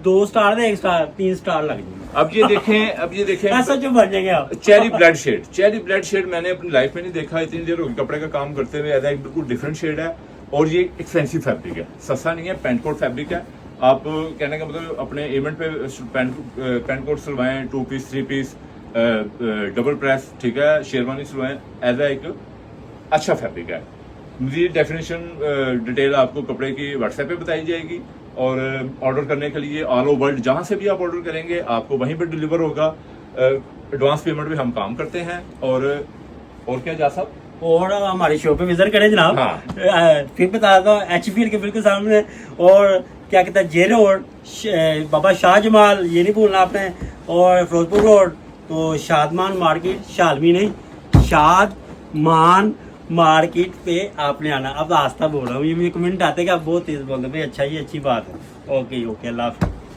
2 star दे 1 star 3 star लग जाएंगे। अब ये देखें ऐसा जो बन जाएंगे आप। चेरी ब्लड शेड मैंने अपनी लाइफ में नहीं देखा, इतनी देर होगी कपड़े का काम करते हुए। ऐसा एक बिल्कुल डिफरेंट शेड है और ये एक्सपेंसिव फैब्रिक है, सस्ता नहीं है, पैंट कोट फैब्रिक है। आप कहने का मतलब अपने इवेंट पे पैंट कोट सिलवाएं, 2 पीस 3 पीस डबल प्रेस, ठीक है, शेरवानी सिलवाएं, ऐसा एक अच्छा फैब्रिक है। मज़ीद डेफिनेशन डिटेल आपको कपड़े की व्हाट्सएप पे बताई जाएगी और ऑर्डर करने के लिए ऑल ओवर वर्ल्ड जहां से भी आप ऑर्डर करेंगे आपको वहीं पर डिलीवर होगा। एडवांस पेमेंट भी हम काम करते हैं। और क्या जा साहब, और हमारी शॉप पे विजिट करें जनाब। हाँ। फिर बता दो HFL के बिल्कुल सामने, और क्या कहता है, जे रोड, बाबा शाह जमाल, ये नहीं भूलना आपने, और फिरोजपुर रोड। तो शादमान मार्केट, शालमी नहीं, शादमान मार्केट पे आपने आना। अब आस्था बोल रहा हूँ, ये मुझे कमेंट आते हैं कि आप बहुत तेज बोल रहे हैं भाई। अच्छा, ये अच्छी बात है। ओके, अल्लाह हाफ़िज़।